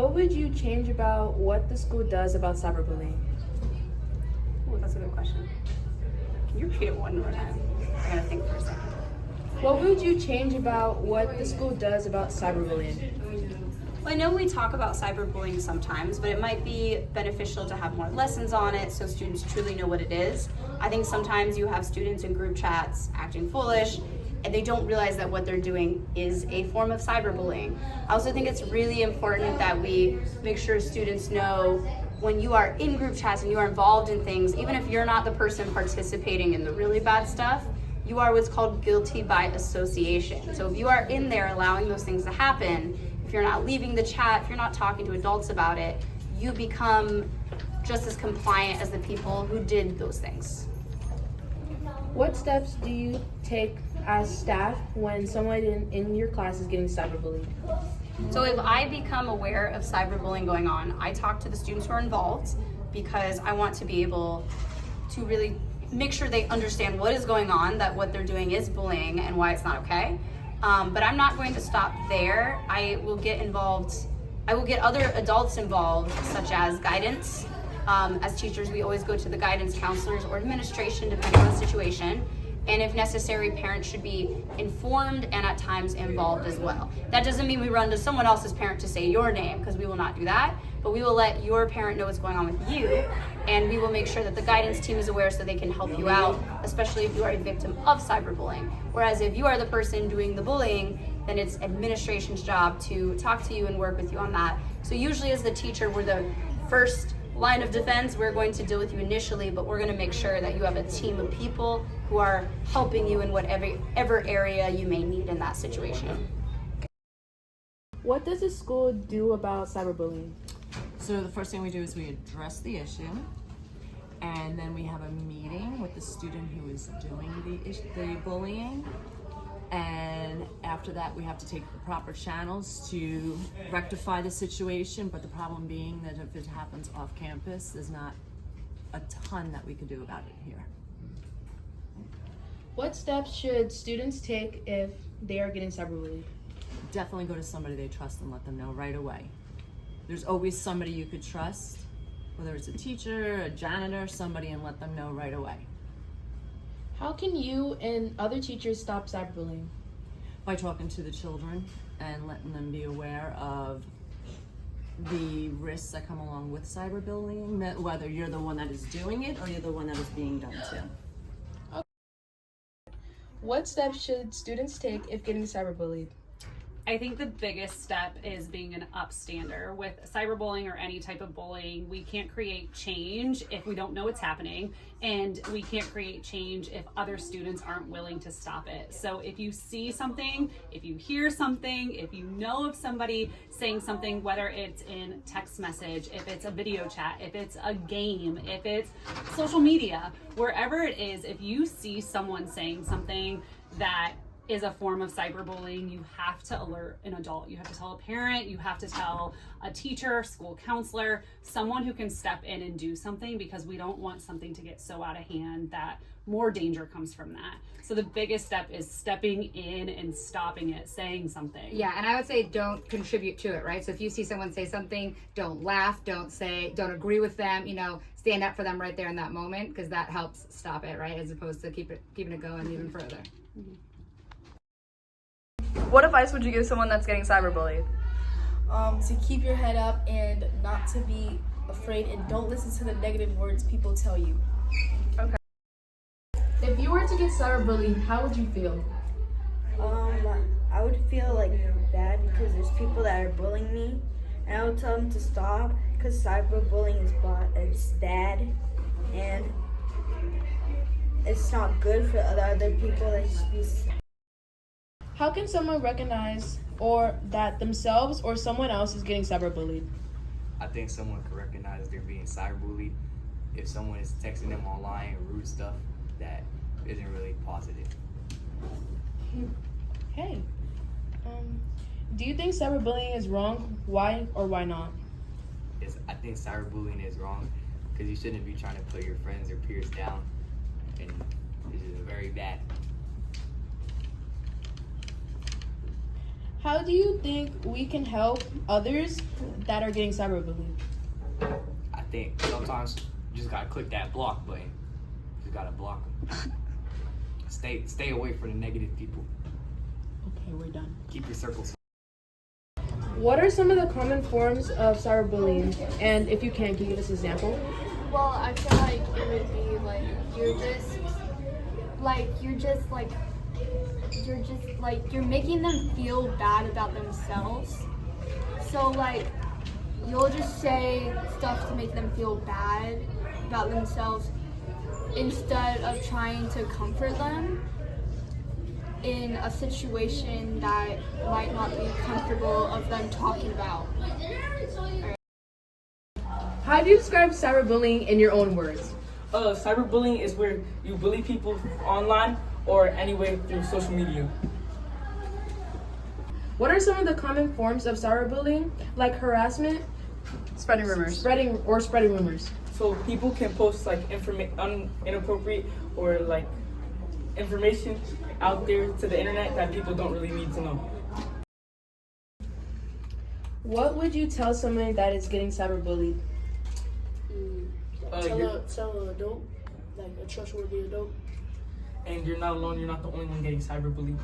What would you change about what the school does about cyberbullying? Oh, that's a good question. Can you repeat it one more time? I gotta think for a second. What would you change about what the school does about cyberbullying? Well, I know we talk about cyberbullying sometimes, but it might be beneficial to have more lessons on it so students truly know what it is. I think sometimes you have students in group chats acting foolish and they don't realize that what they're doing is a form of cyberbullying. I also think it's really important that we make sure students know when you are in group chats and you are involved in things, even if you're not the person participating in the really bad stuff, you are what's called guilty by association. So if you are in there allowing those things to happen, if you're not leaving the chat, if you're not talking to adults about it, you become just as compliant as the people who did those things. What steps do you take as staff when someone in your class is getting cyberbullied? So if I become aware of cyberbullying going on, I talk to the students who are involved because I want to be able to really make sure they understand what is going on, that what they're doing is bullying and why it's not okay. But I'm not going to stop there. I will get involved. I will get other adults involved, such as guidance. As teachers, we always go to the guidance counselors or administration, depending on the situation. And if necessary, parents should be informed and at times involved as well. That doesn't mean we run to someone else's parent to say your name, because we will not do that. But we will let your parent know what's going on with you, and we will make sure that the guidance team is aware so they can help you out, especially if you are a victim of cyberbullying. Whereas if you are the person doing the bullying, then it's administration's job to talk to you and work with you on that. So usually as the teacher, we're the first line of defense. We're going to deal with you initially, but we're going to make sure that you have a team of people who are helping you in whatever area you may need in that situation. What does the school do about cyberbullying? So the first thing we do is we address the issue, and then we have a meeting with the student who is doing the bullying, and after that we have to take the proper channels to rectify the situation. But the problem being that if it happens off campus, there's not a ton that we could do about it here. What steps should students take if they are getting cyberbullied? Definitely go to somebody they trust and let them know right away. There's always somebody you could trust, whether it's a teacher, a janitor, somebody, and let them know right away. How can you and other teachers stop cyberbullying? By talking to the children and letting them be aware of the risks that come along with cyberbullying, that whether you're the one that is doing it or you're the one that is being done to. What steps should students take if getting cyberbullied? I think the biggest step is being an upstander. With cyberbullying or any type of bullying, we can't create change if we don't know what's happening, and we can't create change if other students aren't willing to stop it. So if you see something, if you hear something, if you know of somebody saying something, whether it's in text message, if it's a video chat, if it's a game, if it's social media, wherever it is, if you see someone saying something that is a form of cyberbullying, you have to alert an adult. You have to tell a parent, you have to tell a teacher, school counselor, someone who can step in and do something, because we don't want something to get so out of hand that more danger comes from that. So the biggest step is stepping in and stopping it, saying something. Yeah, and I would say don't contribute to it, right? So if you see someone say something, don't laugh, don't don't agree with them, stand up for them right there in that moment, because that helps stop it, right? As opposed to keeping it going even further. Mm-hmm. What advice would you give someone that's getting cyberbullied? To keep your head up and not to be afraid, and don't listen to the negative words people tell you. Okay. If you were to get cyberbullied, how would you feel? I would feel like bad because there's people that are bullying me, and I would tell them to stop because cyberbullying is bad, and it's not good for the other people that should be. How can someone recognize or that themselves or someone else is getting cyberbullied? I think someone can recognize they're being cyberbullied if someone is texting them online rude stuff that isn't really positive. Hey, do you think cyberbullying is wrong? Why or why not? I think cyberbullying is wrong because you shouldn't be trying to put your friends or peers down, and this is very bad. How do you think we can help others that are getting cyberbullied? I think sometimes you just gotta click that block button. You just gotta block them. Stay away from the negative people. Okay, we're done. Keep your circles. What are some of the common forms of cyberbullying? And if you can you give us an example? Well, I feel like it would be like you're making them feel bad about themselves. So like you'll just say stuff to make them feel bad about themselves instead of trying to comfort them in a situation that might not be comfortable of them talking about. How do you describe cyberbullying in your own words? Cyberbullying is where you bully people online or anyway through social media. What are some of the common forms of cyberbullying, like harassment, Spreading rumors. spreading rumors? So people can post like inappropriate or like information out there to the internet that people don't really need to know. What would you tell someone that is getting cyberbullied? Tell an adult, like a trustworthy adult. And you're not alone. You're not the only one getting cyberbullied.